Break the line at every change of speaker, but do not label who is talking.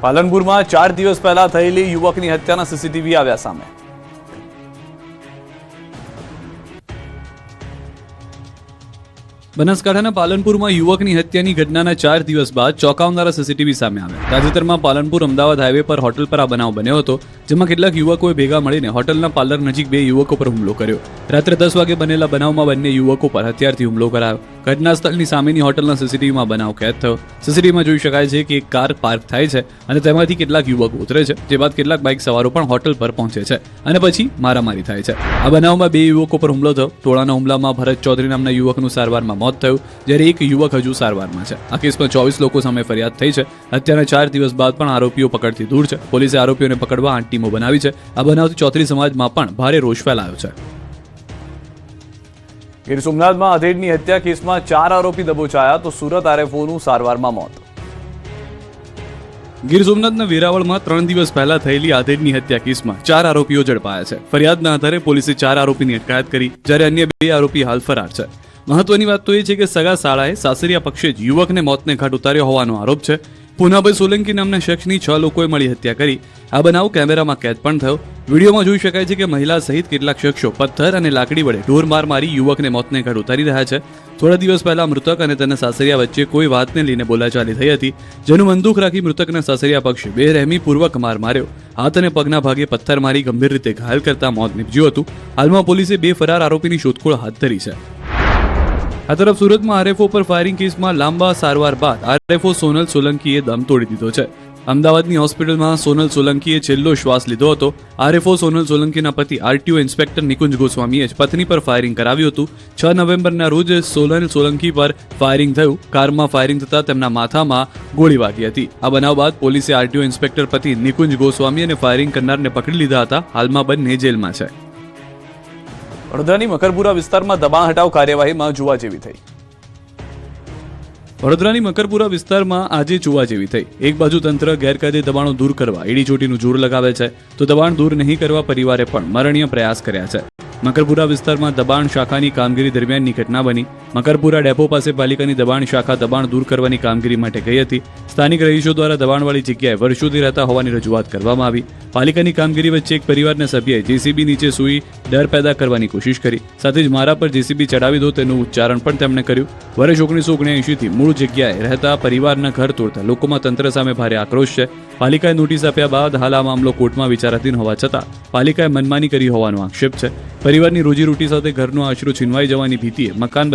પાલનપુરમાં 4 દિવસ પહેલા થયેલી યુવકની હત્યાના સીસીટીવી આવ્યા સામે। બનાસકાંઠાના પાલનપુરમાં યુવકની હત્યાની ઘટનાના 4 દિવસ બાદ ચોંકાવનારા સીસીટીવી સામે આવ્યા। તાજેતરમાં પાલનપુર અમદાવાદ હાઈવે પર હોટલ પર આ બનાવ બન્યો હતો, જેમાં કેટલાક યુવકોએ ભેગા મળીને હોટલના પાર્લર નજીક 2 યુવકો પર હુમલો કર્યો। રાત્રે 10 વાગે બનેલા બનાવમાં બંને યુવકો પર હથિયારથી હુમલો કરાયો। ઘટના સ્થળની સામેની હોટલના સીસીટીવીમાં બનાવ કેદ થયો। સીસીટીવીમાં જોઈ શકાય છે કે એક કાર પાર્ક થાય છે અને તેમાંથી કેટલાક યુવકો ઉતરે છે, જે બાદ કેટલાક બાઇક સવારો પણ હોટલ પર પહોંચે છે અને પછી મારામારી થાય છે। આ બનાવમાં 2 યુવકો પર હુમલો થયો। ટોળાના હુમલામાં ભરત ચૌધરી નામના યુવકનું સારવારમાં મોત થયું, જ્યારે એક યુવક હજુ સારવારમાં છે। આ કેસમાં 24 લોકો સામે ફરિયાદ થઈ છે। હત્યાના 4 દિવસ બાદ પણ આરોપીઓ પકડથી દૂર છે। પોલીસે આરોપીઓને પકડવા 8 ટીમો બનાવી છે। આ બનાવથી ચૌધરી સમાજમાં પણ ભારે રોષ ફેલાયો છે। ગીર સોમનાથમાં આધેડની હત્યા કેસમાં 4 આરોપી દબોચાયા તો સુરત આરએફઓનું સારવારમાં મોત। ગીર સોમનાથના વેરાવળમાં 3 દિવસ પહેલા થયેલી આધેડની હત્યા કેસમાં 4 આરોપીઓ ઝડપાયા છે। ફરિયાદના આધારે પોલીસે 4 આરોપીની અટકાયત કરી, જ્યારે અન્ય 2 આરોપી હાલ ફરાર છે। મહત્વની વાત તો એ છે કે સગા સાળાએ સાસરિયા પક્ષે જ યુવકને મોતને ઘાટ ઉતાર્યો હોવાનો આરોપ છે। પૂનાભાઈ સોલંકી નામના શખ્સની 6 લોકોએ મળી હત્યા કરી। આ બનાવ કેમેરામાં કેદ પણ થયો। વિડીયોમાં જોઈ શકાય છે કે મહિલા સહિત કેટલાક શખ્સો પથ્થર અને લાકડી વડે ઢોર માર મારી યુવકને મોતને ઘાટ ઉતારી રહ્યા છે। થોડા દિવસ પહેલા મૃતક અને તેના સાસરિયા વચ્ચે કોઈ વાતને લઈને બોલાચાલી થઈ હતી, જેનું મનદુખ રાખી મૃતકના સાસરિયા પક્ષે બેરહેમીપૂર્વક માર માર્યો। હાથ અને પગના ભાગે પથ્થર મારી ગંભીર રીતે ઘાયલ કરતા મોત નીપજ્યું હતું। હાલમાં પોલીસે 2 ફરાર આરોપીની શોધખોળ હાથ ધરી છે। આ તરફ સુરતમાં આરએફઓ પર ફાયરિંગ કેસમાં લાંબા સારવાર બાદ આરએફઓ સોનલ સોલંકીએ દમ તોડી દીધો છે। અમદાવાદની હોસ્પિટલમાં સોનલ સોલંકીએ છેલ્લો શ્વાસ લીધો હતો। આરએફઓ સોનલ સોલંકીના પતિ આરટીઓ ઇન્સ્પેક્ટર નિકુંજ ગોસ્વામીએ જ પત્ની પર ફાયરિંગ કરાવ્યું હતું। 6 નવેમ્બરના રોજ સોનલ સોલંકી પર ફાયરિંગ થયું। કારમાં ફાયરિંગ થતાં તેમના માથામાં ગોળી વાગી હતી। આ બનાવ બાદ પોલીસે આરટીઓ ઇન્સ્પેક્ટર પતિ નિકુંજ ગોસ્વામી અને ફાયરિંગ કરનારને પકડી લીધા હતા। હાલમાં બંને જેલમાં છે। વડોદરાની મકરપુરા વિસ્તારમાં દબાણ હટાવ કાર્યવાહીમાં જોવા જેવી થઈ। વડોદરાની મકરપુરા વિસ્તારમાં આજે જોવા જેવી થઈ। એક બાજુ તંત્ર ગેરકાયદે દબાણો દૂર કરવા એડીચોટીનું જોર લગાવે છે, તો દબાણ દૂર નહીં કરવા પરિવારે પણ મરણીય પ્રયાસ કર્યા છે। મકરપુરા વિસ્તારમાં દબાણ શાખાની કામગીરી દરમિયાનની ઘટના બની। મકરપુરા ડેપો પાસે પાલિકાની દબાણ શાખા દબાણ દૂર કરવાની કામગીરી માટે ગઈ હતી। સ્થાનિક રહીશો દ્વારા દબાણવાળી જગ્યાએ વર્ષોથી રહેતા હોવાની રજૂઆત કરવામાં આવી। પાલિકાની કામગીરી વચ્ચે એક પરિવારના સભ્યએ જેસીબી નીચે સૂઈ ડર પેદા કરવાની કોશિશ કરી। સાથે જ મારા પર જેસીબી ચડાવી દો તેનું ઉચ્ચારણ પણ તેમણે કર્યું। વર્ષ 1979 થી મૂળ જગ્યાએ રહેતા પરિવારના ઘર તોડતા લોકોમાં તંત્ર સામે ભારે આક્રોશ છે। પાલિકાએ નોટિસ આપ્યા બાદ હાલ આ મામલો કોર્ટમાં વિચારાધીન હોવા છતાં પાલિકાએ મનમાની કરી હોવાનો આક્ષેપ છે। પરિવારની રોજીરોટી સાથે ઘરનો આશરો છીનવાઈ જવાની ભીતિએ મકાન